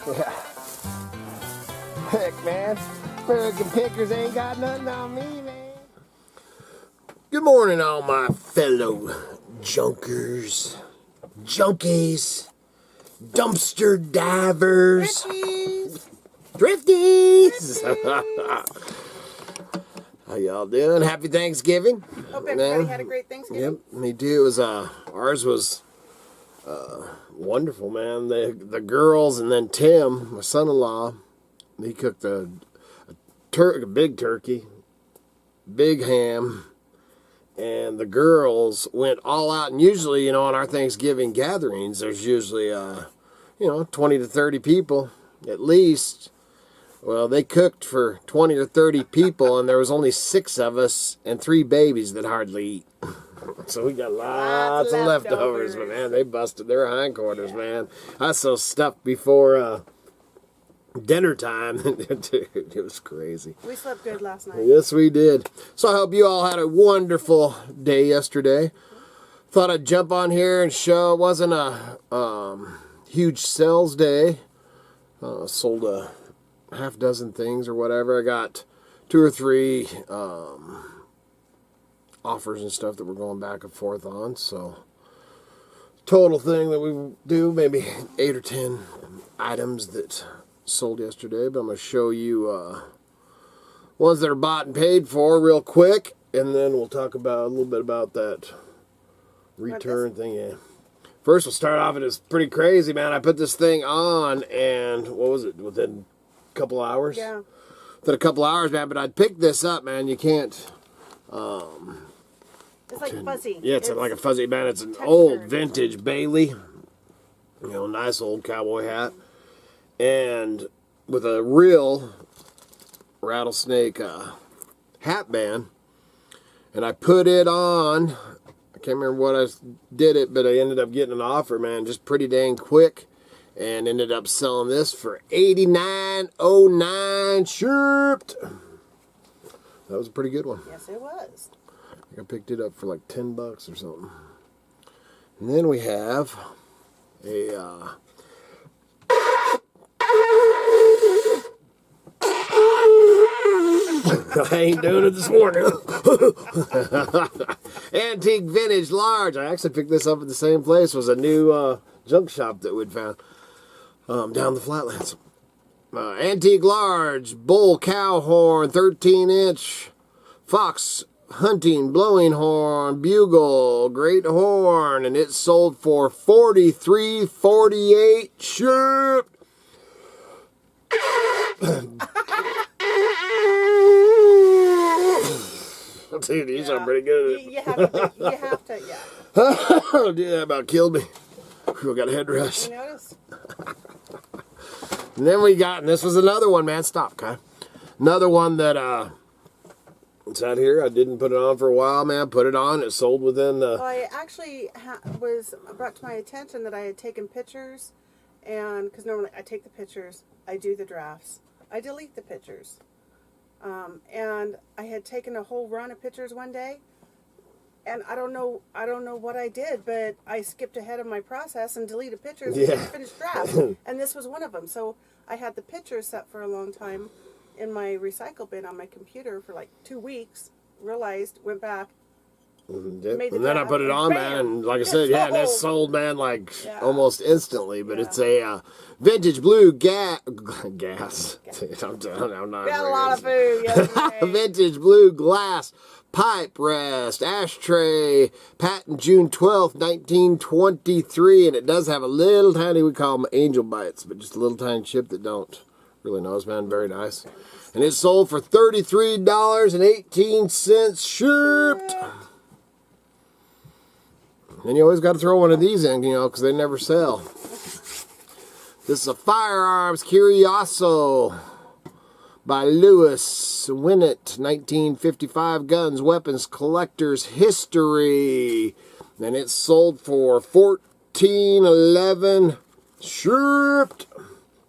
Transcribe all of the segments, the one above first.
Yeah. Heck, man. American pickers ain't got nothing on me, man. Good morning, all my fellow junkers, junkies, dumpster divers, drifties. How y'all doing? Happy Thanksgiving. Hope everybody had a great Thanksgiving. Yep, me too. It was ours was wonderful, man. The girls and then Tim, my son-in-law, he cooked a big turkey, big ham, and the girls went all out. And usually, on our Thanksgiving gatherings, there's usually 20 to 30 people at least. Well, they cooked for 20 or 30 people, and there was only 6 of us and 3 babies that hardly eat. So we got lots of leftovers, but man, they busted their hindquarters, man. I was so stuffed before dinner time. Dude, it was crazy. We slept good last night. Yes, we did. So I hope you all had a wonderful day yesterday. Thought I'd jump on here and show it wasn't a huge sales day. Sold a half dozen things or whatever. I got 2 or 3 offers and stuff that we're going back and forth on. So total thing that we do, maybe 8 or 10 items that sold yesterday. But I'm going to show you ones that are bought and paid for real quick, and then we'll talk about a little bit about that return thing. Yeah. First, we'll start off, and it's pretty crazy, man. I put this thing on, and what was it, within a couple hours? Yeah. Within a couple hours, man. But I'd pick this up, man. You can't. It's like fuzzy. Yeah, it's like a fuzzy, man. It's an textured, old vintage Bailey. Nice old cowboy hat. And with a real rattlesnake hat band. And I put it on. I can't remember what I did it, but I ended up getting an offer, man, just pretty dang quick. And ended up selling this for $89.09 shipped. That was a pretty good one. Yes, it was. I picked it up for like $10 or something. And then we have a I ain't doing it this morning. Antique Vintage Large. I actually picked this up at the same place. It was a new junk shop that we'd found down the flatlands. Antique Large Bull Cow Horn 13-inch Fox Hunting Blowing Horn Bugle Great Horn, and it sold for $43.48 shipped. Dude, these are pretty good. You have to, yeah. Oh, dude, that about killed me. Whew, got a head rush. I noticed. And then we got, and this was another one, man. Stop, Kai. Another one that it's out here. I didn't put it on for a while, man. Put it on. It sold within the. Well, I actually was brought to my attention that I had taken pictures, and because normally I take the pictures, I do the drafts, I delete the pictures, and I had taken a whole run of pictures one day, and I don't know what I did, but I skipped ahead of my process and deleted pictures and didn't finish drafts, and this was one of them. So I had the pictures set for a long time in my recycle bin on my computer for like 2 weeks, realized, went back, and then I put it on, man, and like I said, and it sold, man, like almost instantly. But it's a vintage blue gas. I'm not. Got a lot of food. Vintage blue glass pipe rest ashtray, patent June 12th, 1923, and it does have a little tiny, we call them angel bites, but just a little tiny chip that don't really knows, man. Very nice. And it sold for $33.18 shipped. And you always got to throw one of these in, because they never sell. This is a Firearms Curioso by Lewis Winnett, 1955 Guns, Weapons, Collector's History. And it sold for $14.11 shipped.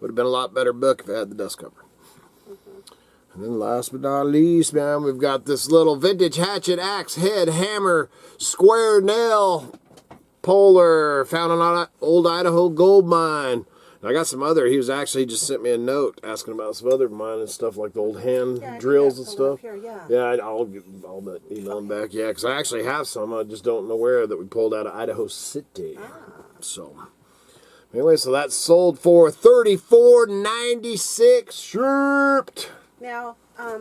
Would have been a lot better book if it had the dust cover. And then last but not least, man, we've got this little vintage hatchet, axe, head, hammer, square nail Polar, found an old Idaho gold mine. I got some other. He was actually just sent me a note asking about some other mine and stuff like the old hand drills and stuff. Here, I'll email them back. Yeah, because I actually have some. I just don't know where that we pulled out of Idaho City. So anyway, so that sold for $34.96 shipped. Now, a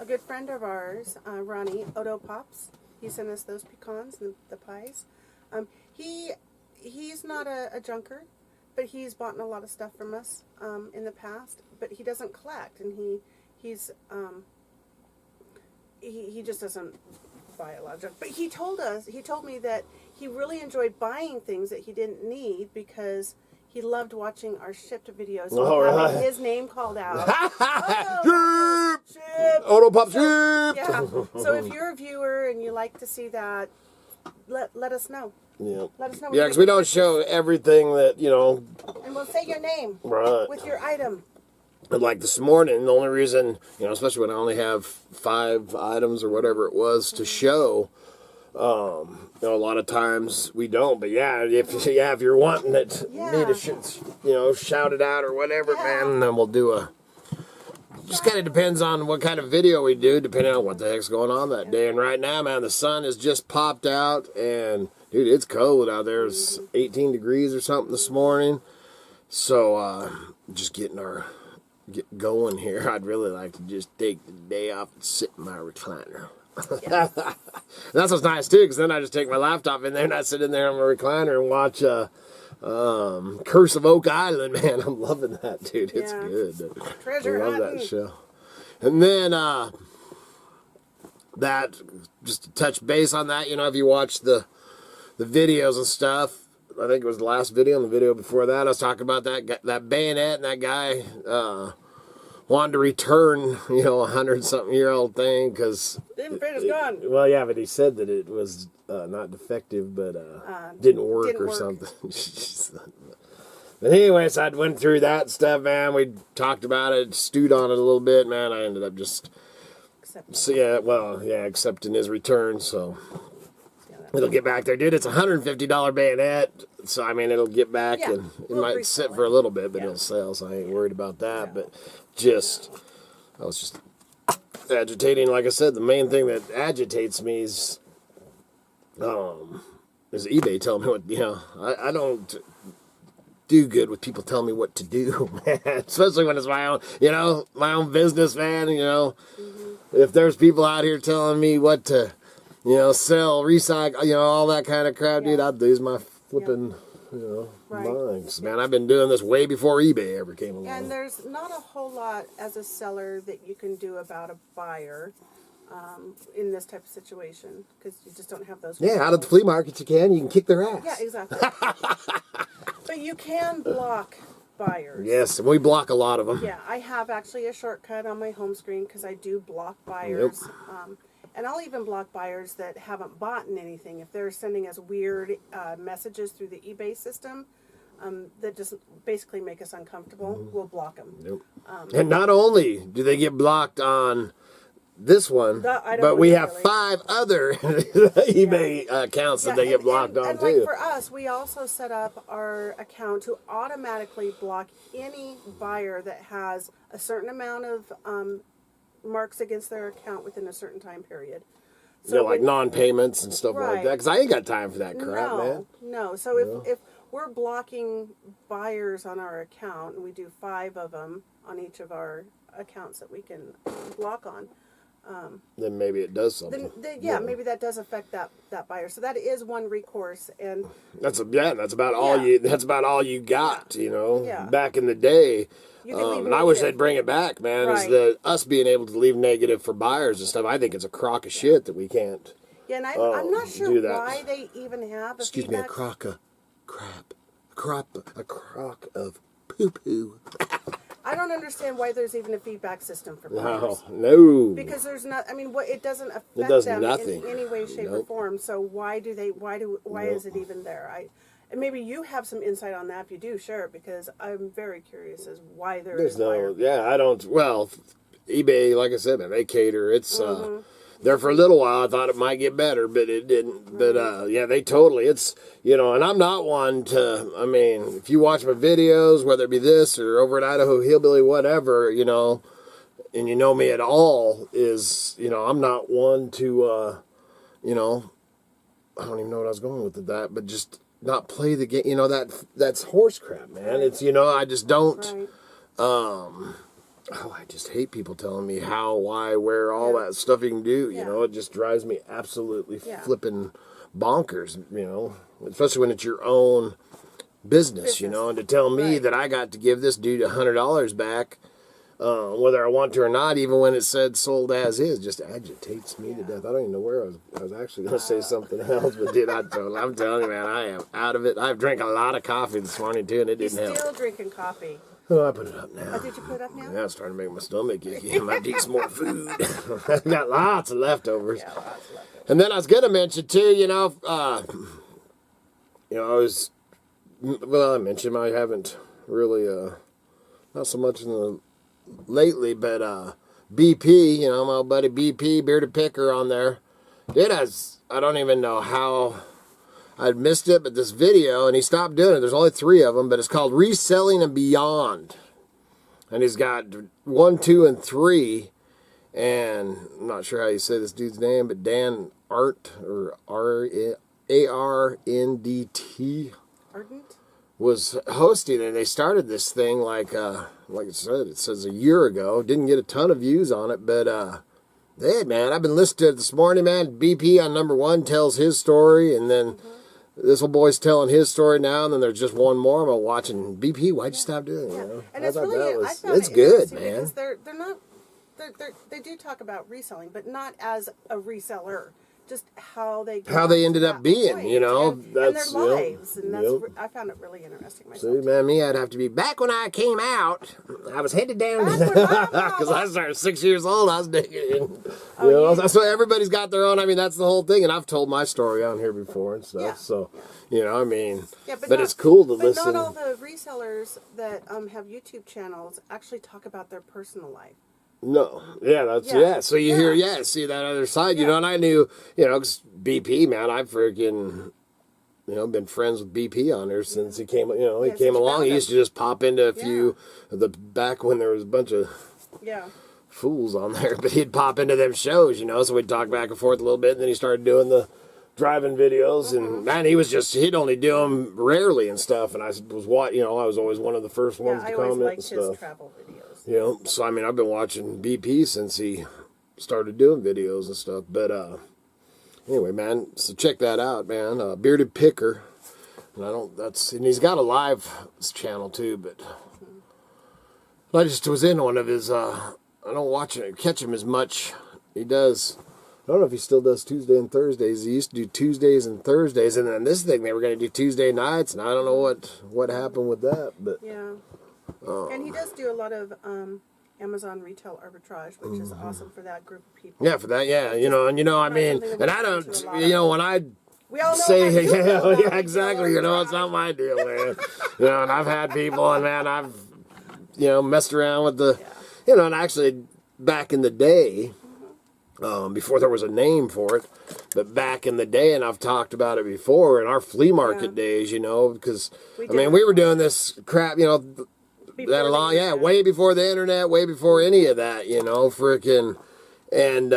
good friend of ours, Ronnie Odo Pops, he sent us those pecans and the pies. He's not a junker. But he's bought a lot of stuff from us in the past. But he doesn't collect, and he just doesn't buy a lot of junk. But he told me that he really enjoyed buying things that he didn't need because he loved watching our shipped videos. Oh, right. His name called out. Ship! Odo Pop Ship! Yeah. So if you're a viewer and you like to see that, let us know. Yeah. Let us know. Yeah, because we don't show everything that, And we'll say your name. Right. With your item. But like this morning, the only reason, especially when I only have 5 items or whatever it was to show, a lot of times we don't. But yeah, if you're wanting it, need to shout it out or whatever, man, then we'll do a. Just kind of depends on what kind of video we do, depending on what the heck's going on that day. And right now, man, the sun has just popped out, and dude, it's cold out there. It's 18 degrees or something this morning. So, just get going here. I'd really like to just take the day off and sit in my recliner. Yeah. That's what's nice too, because then I just take my laptop in there and I sit in there on my recliner and watch Curse of Oak Island. Man, I'm loving that, dude. It's good. Treasure I love hunting. that show. And then that, just to touch base on that, if you watch the videos and stuff, I think it was the last video and the video before that, I was talking about that bayonet, and that guy wanted to return, 100-something-year-old thing because didn't fit his gun. Well, yeah, but he said that it was not defective, but didn't work or something. But anyways, I went through that stuff, man. We talked about it, stewed on it a little bit, man. I ended up just accepting his return, so it'll get back there, dude. It's a $150 bayonet, so I mean it'll get back, and it might sit for a little bit, but it'll sell, so I ain't worried about that. But I was just agitating. Like I said, the main thing that agitates me is eBay telling me what I don't do good with people telling me what to do, man. Especially when it's my own, my own business, man. If there's people out here telling me what to, sell, recycle, all that kind of crap, dude, I'd lose my flipping, minds, man. I've been doing this way before eBay ever came along. And there's not a whole lot as a seller that you can do about a buyer in this type of situation because you just don't have those. Yeah, out of the flea market you can kick their ass. Yeah, exactly. But you can block buyers. Yes, and we block a lot of them. Yeah, I have actually a shortcut on my home screen because I do block buyers. Yep. And I'll even block buyers that haven't bought anything. If they're sending us weird messages through the eBay system that just basically make us uncomfortable, we'll block them. Yep. And not only do they get blocked on this one, but we have 5 other eBay accounts that they get blocked on too. Like for us, we also set up our account to automatically block any buyer that has a certain amount of marks against their account within a certain time period. So like non-payments and stuff like that. Because I ain't got time for that crap, man. No. So if we're blocking buyers on our account, and we do 5 of them on each of our accounts that we can block on, then maybe it does something. Maybe that does affect that buyer. So that is one recourse, and that's about all you. That's about all you got. Yeah. Back in the day. And I wish they'd bring it back, man. Right. Is us being able to leave negative for buyers and stuff. I think it's a crock of shit that we can't. Yeah, and I'm not sure why they even have a Excuse me, a crock of crap. A crock of poo-poo. I don't understand why there's even a feedback system for buyers. No. Because there's not. I mean, it doesn't affect them nothing. in any way, shape, or form. So why is it even there? And maybe you have some insight on that. If you do, share it, because I'm very curious as why there's no. Yeah, I don't. Well, eBay, like I said, man, they cater. It's there for a little while. I thought it might get better, but it didn't. But yeah, they totally. It's and I'm not one to. I mean, if you watch my videos, whether it be this or over at Idaho Hillbilly, whatever, and you know me at all, is I'm not one to, I don't even know what I was going with that, but just not play the game. That's horse crap, man. It's I just don't. Right. I just hate people telling me how, why, where, all that stuff you can do. It just drives me absolutely flipping bonkers, especially when it's your own business, and to tell me that I got to give this dude $100 back, whether I want to or not, even when it said sold as is, just agitates me to death. I don't even know where I was actually going to say something else, but dude, I'm telling you, man, I am out of it. I've drank a lot of coffee this morning, too, and it didn't help. You're still drinking coffee. Oh, I put it up now. Oh, did you put it up now? Yeah, it's starting to make my stomach icky. I might eat some more food. I've got lots of leftovers. Yeah, lots of leftovers. And then I was going to mention, too, I mentioned I haven't really, not so much lately, but BP, my old buddy BP, Bearded Picker on there. Dude, I don't even know how I'd missed it, but this video, and he stopped doing it. There's only 3 of them, but it's called Reselling and Beyond. And he's got 1, 2, and 3. And I'm not sure how you say this dude's name, but Dan Art, or ARNDT, Ardent, was hosting, and they started this thing like I said, it says a year ago. Didn't get a ton of views on it, but hey, man, I've been listening to it this morning, man. BP on number 1 tells his story, and then this old boy's telling his story now, and then there's just one more. I'm watching BP. Why'd you stop doing it? And it's really, it's good, man. Because they're not, they do talk about reselling, but not as a reseller. Just how they ended up being, and that's their lives, and that's I found it really interesting myself. See, man, I'd have to be back when I came out. I was headed down because I started 6 years old. I was digging, so everybody's got their own. I mean, that's the whole thing, and I've told my story on here before and stuff. Yeah. So, but it's cool to listen. But not all the resellers that have YouTube channels actually talk about their personal life. No, so you hear, see that other side, and I knew, 'cause BP, man, I've freaking, been friends with BP on there since he came, he came along. He used to just pop into a few back when there was a bunch of fools on there, but he'd pop into them shows, so we'd talk back and forth a little bit, and then he started doing the driving videos, and man, he'd only do them rarely and stuff, and I was I was always one of the first ones to comment and stuff. His travel videos. So I mean, I've been watching BP since he started doing videos and stuff. But anyway, man, so check that out, man. Bearded Picker, and he's got a live channel too. But I just was in one of his. I don't catch him as much. He does. I don't know if he still does Tuesday and Thursdays. He used to do Tuesdays and Thursdays, and then this thing they were going to do Tuesday nights, and I don't know what happened with that, but and he does do a lot of Amazon retail arbitrage, which is awesome for that group of people. Yeah, for that, I mean, and I don't, when I we all know say, exactly, it's not my deal, man. And I've had people, and man, I've, messed around with the, and actually back in the day, before there was a name for it, but back in the day, and I've talked about it before, in our flea market days, because, we were doing this crap, way before the internet, way before any of that, frickin', and,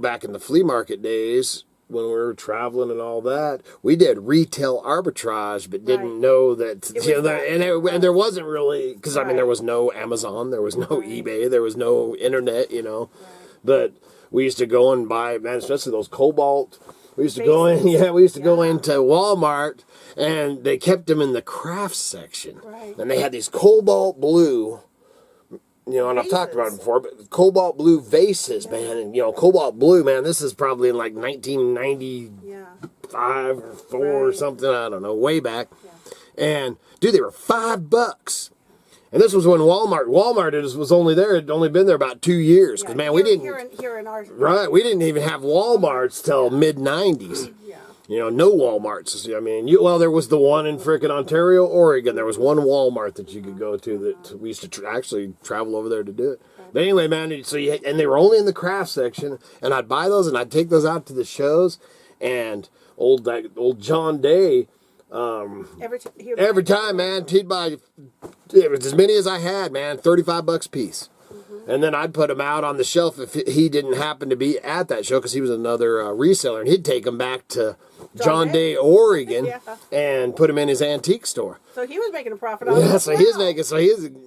back in the flea market days, when we were traveling and all that, we did retail arbitrage, but didn't know that, and there wasn't really, because, there was no Amazon, there was no eBay, there was no internet, but we used to go and buy, man, especially those Cobalt. We used to go in, go into Walmart, and they kept them in the crafts section. Right. And they had these Cobalt blue, and I've talked about it before, but Cobalt blue vases, man. And, Cobalt blue, man, this is probably in like 1995 or 4 or something, I don't know, way back. Yeah. And, dude, they were $5. And this was when Walmart was only there. It had only been there about 2 years. Because, man, we didn't. Here in our. Right. We didn't even have Walmarts till mid-90s. Yeah. No Walmarts. There was the one in frickin' Ontario, Oregon. There was one Walmart that you could go to that we used to actually travel over there to do it. Right. But anyway, man, so and they were only in the craft section, and I'd buy those and I'd take those out to the shows, and old John Day, every time, man, he'd buy, it was as many as I had, man, $35 a piece. And then I'd put them out on the shelf if he didn't happen to be at that show, because he was another reseller, and he'd take them back to John Day, Oregon, and put them in his antique store. So he was making a profit on it. Yeah, so he was making,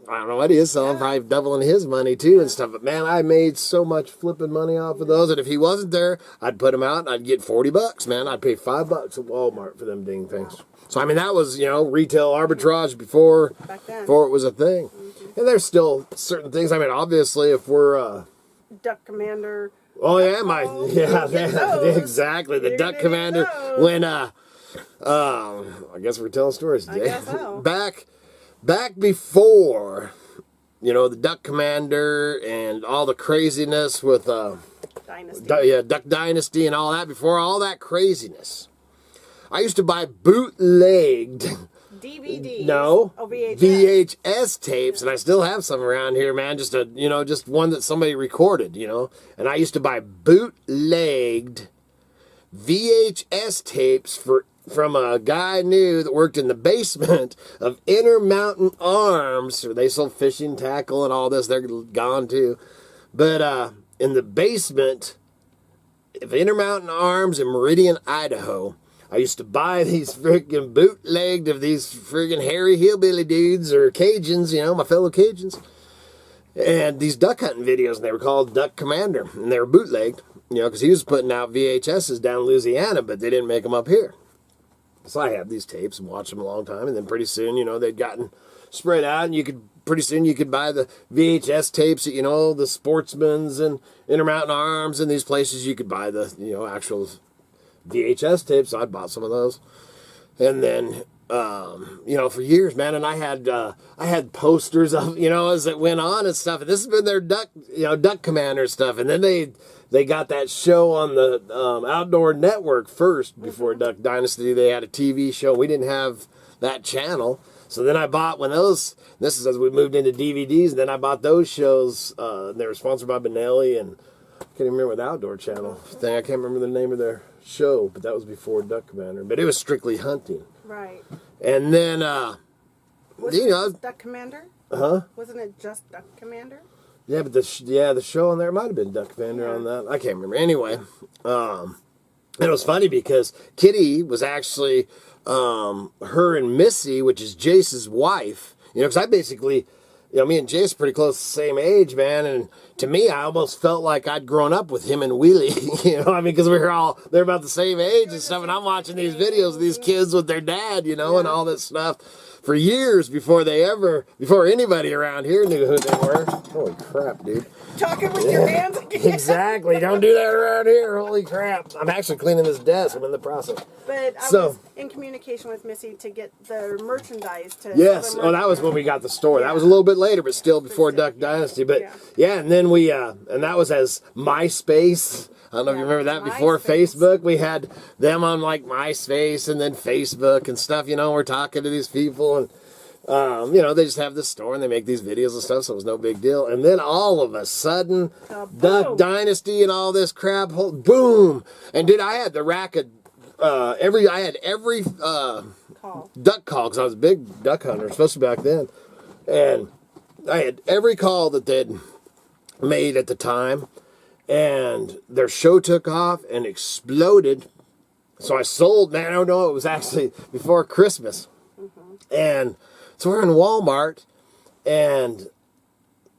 I don't know what he is selling, probably doubling his money too and stuff. But man, I made so much flipping money off of those, and if he wasn't there, I'd put them out and I'd get $40, man. I'd pay $5 at Walmart for them dang things. So I mean, that was, retail arbitrage before it was a thing. And there's still certain things. I mean, obviously, if we're Duck Commander. Oh yeah, exactly. The Duck Commander. When I guess we're telling stories today. I guess so. Back before, the Duck Commander and all the craziness with Dynasty. Duck Dynasty and all that. Before all that craziness, I used to buy bootlegged DVDs. No. Oh, VHS. VHS tapes, and I still have some around here, man. Just just one that somebody recorded, And I used to buy bootlegged VHS tapes from a guy I knew that worked in the basement of Intermountain Arms. They sold fishing tackle and all this. They're gone too. But in the basement of Intermountain Arms in Meridian, Idaho, I used to buy these freaking bootlegged of these freaking hairy hillbilly dudes or Cajuns, my fellow Cajuns. And these duck hunting videos, and they were called Duck Commander. And they were bootlegged, because he was putting out VHSs down in Louisiana, but they didn't make them up here. So I had these tapes and watched them a long time. And then pretty soon, they'd gotten spread out, and pretty soon you could buy the VHS tapes at, the Sportsman's and Intermountain Arms and these places. You could buy the, actual VHS tapes. So I bought some of those, and then for years, man, and I had posters of as it went on and stuff. And this has been their Duck Commander stuff. And then they got that show on the Outdoor Network first before Duck Dynasty. They had a TV show. We didn't have that channel, so then I bought this is as we moved into DVDs. And then I bought those shows. They were sponsored by Benelli, and I can't even remember the Outdoor Channel thing. I can't remember the name of their show, but that was before Duck Commander. But it was strictly hunting. Right. And then, Wasn't it just Duck Commander? Huh? Wasn't it just Duck Commander? Yeah, but the show on there might have been Duck Commander on that. I can't remember. Anyway, and it was funny because Kitty was actually her and Missy, which is Jace's wife. Because I basically, me and Jace are pretty close to the same age, man. And to me, I almost felt like I'd grown up with him and Wheelie, because they're about the same age and stuff. And I'm watching these videos of these kids with their dad, and all this stuff for years before anybody around here knew who they were. Holy crap, dude. Talking with your hands again. Exactly. Don't do that around here. Holy crap. I'm actually cleaning this desk. I'm in the process. But I was in communication with Missy to get the merchandise to... Yes. Oh, that was when we got the store. Yeah. That was a little bit later, but still before Duck Dynasty. But yeah, and then and that was as MySpace. I don't know if you remember that before Facebook. We had them on like MySpace and then Facebook and stuff. We're talking to these people, and they just have this store and they make these videos and stuff, so it was no big deal. And then all of a sudden, Duck Dynasty and all this crap, boom! And dude, I had the rack of every duck call, because I was a big duck hunter, especially back then, and I had every call that they'd made at the time. And their show took off and exploded. So I sold, man, I don't know, it was actually before Christmas. And so we're in Walmart, and,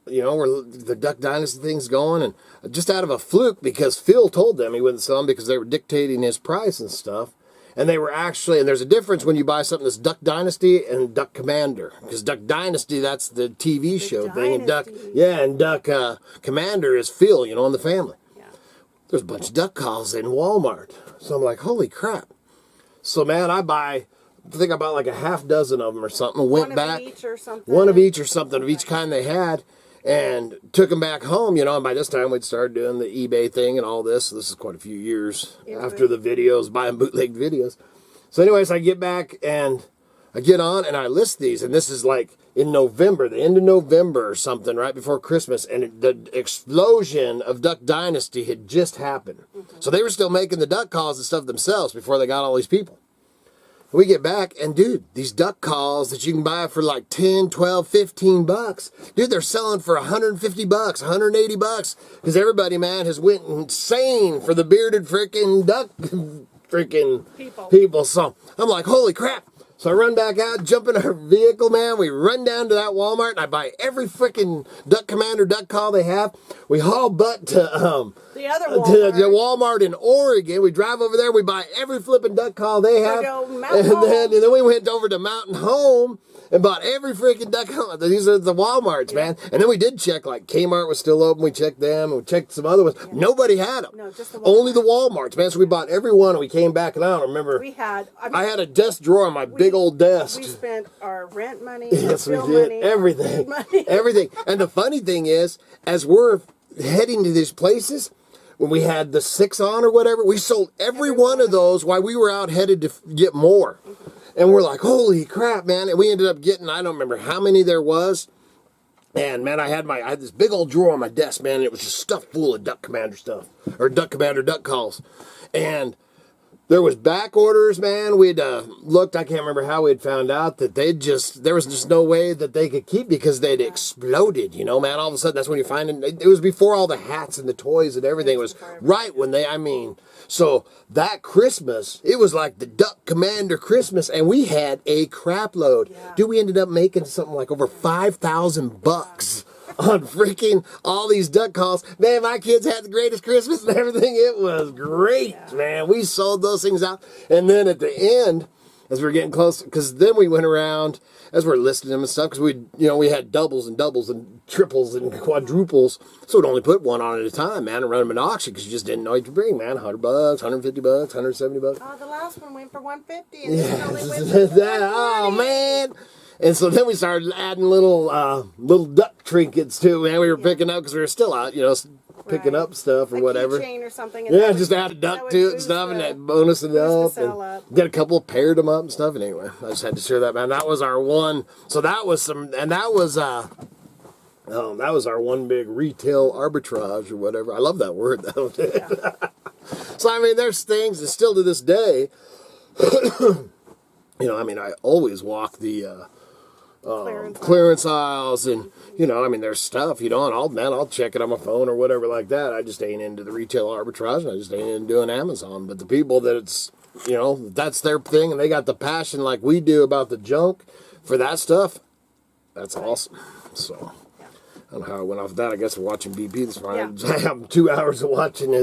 the Duck Dynasty thing's going, and just out of a fluke, because Phil told them he wouldn't sell them because they were dictating his price and stuff. And they were actually, and there's a difference when you buy something that's Duck Dynasty and Duck Commander. Because Duck Dynasty, that's the TV show thing. And Duck Commander is Phil, in the family. Yeah. There's a bunch of duck calls in Walmart. So I'm like, holy crap. So, man, I think I bought like a half dozen of them or something. Went back. One of each or something of each kind they had. And took them back home, and by this time we'd started doing the eBay thing and all this. So this is quite a few years after the videos, buying bootleg videos. So anyways, I get back and I get on and I list these. And this is like in November, the end of November or something, right before Christmas, and the explosion of Duck Dynasty had just happened. So they were still making the duck calls and stuff themselves before they got all these people. We get back, and dude, these duck calls that you can buy for like 10, 12, 15 bucks, dude, they're selling for 150 bucks, 180 bucks, because everybody, man, has went insane for the bearded freaking duck freaking people. So I'm like, holy crap. So I run back out, jump in our vehicle, man. We run down to that Walmart, and I buy every freaking Duck Commander duck call they have. We haul butt to the other Walmart. To the Walmart in Oregon. We drive over there. We buy every flipping duck call they have. And then we went over to Mountain Home and bought every freaking duck call. These are the Walmarts, man. And then we did check, like Kmart was still open. We checked them, and we checked some other ones. Yeah. Nobody had them. No, just the Walmart. Only the Walmarts, man. So we bought every one, and we came back, and I don't remember. I had a desk drawer on my big old desk. We spent our rent money, yes, we did. Money, everything. Money. Everything. And the funny thing is, as we're heading to these places, when we had the 6 on or whatever, we sold every one of those while we were out headed to get more. And we're like, holy crap, man. And we ended up getting, I don't remember how many there was. And, man, I had this big old drawer on my desk, man. And it was just stuffed full of Duck Commander stuff. Or Duck Commander duck calls. And there was back orders, man. We'd looked, I can't remember how we'd found out that there was just no way that they could keep because they'd exploded, you know, man. All of a sudden, that's when you find it. It was before all the hats and the toys and everything. It was right when so that Christmas, it was like the Duck Commander Christmas, and we had a crap load. Yeah. Dude, we ended up making something like over 5,000 bucks. On freaking all these duck calls. Man, my kids had the greatest Christmas and everything. It was great, man. We sold those things out. And then at the end, as we were getting close, because then we went around, as we're listing them and stuff, because we had doubles and triples and quadruples. So we'd only put one on at a time, man, and run them in auction, because you just didn't know what to bring, man. 100 bucks, 150 bucks, 170 bucks. Oh, the last one went for 150, and this one only went for 140. Oh, man. And so then we started adding little duck trinkets too, man. We were picking up because we were still out, picking up stuff or whatever. Chain or something. And just add a duck to it and stuff, and that bonus it up. And got a couple of paired them up and stuff. And anyway, I just had to share that, man. That was our one. So that was that was our one big retail arbitrage or whatever. I love that word though. Yeah. So I mean, there's things that still to this day. I always walk the clearance aisles, and there's stuff, and I'll check it on my phone or whatever like that. I just ain't into the retail arbitrage, and I just ain't into doing Amazon. But the people that that's their thing, and they got the passion like we do about the junk for that stuff, that's awesome. So I don't know how I went off that. I guess watching BP this morning. Yeah. I have 2 hours of watching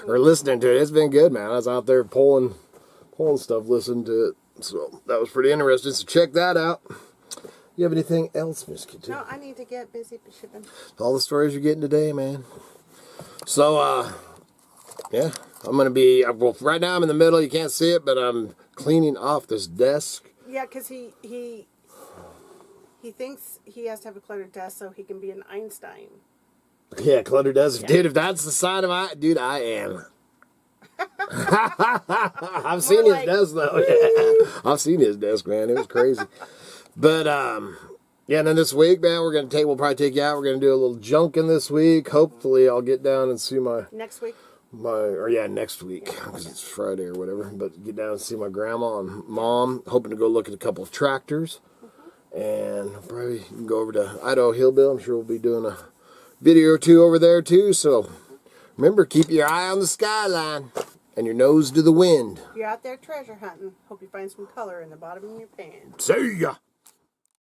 or listening to it. It's been good, man. I was out there pulling stuff, listening to it. So that was pretty interesting. So check that out. You have anything else, Miss Kitty? No, I need to get busy shipping. All the stories you're getting today, man. So, I'm going to be, right now I'm in the middle. You can't see it, but I'm cleaning off this desk. Yeah, because he thinks he has to have a cluttered desk so he can be an Einstein. Yeah, cluttered desk. Yeah. Dude, if that's the sign of I am. I've seen his desk though. Yeah. I've seen his desk, man. It was crazy. But and then this week, man, we'll probably take you out. We're gonna do a little junking this week. Hopefully, I'll get down and see next week. Next week because it's Friday or whatever. But get down and see my grandma and mom. Hoping to go look at a couple of tractors, and probably go over to Idaho Hillbilly. I'm sure we'll be doing a video or two over there too. So. Remember, keep your eye on the skyline and your nose to the wind. You're out there treasure hunting. Hope you find some color in the bottom of your pants. See ya!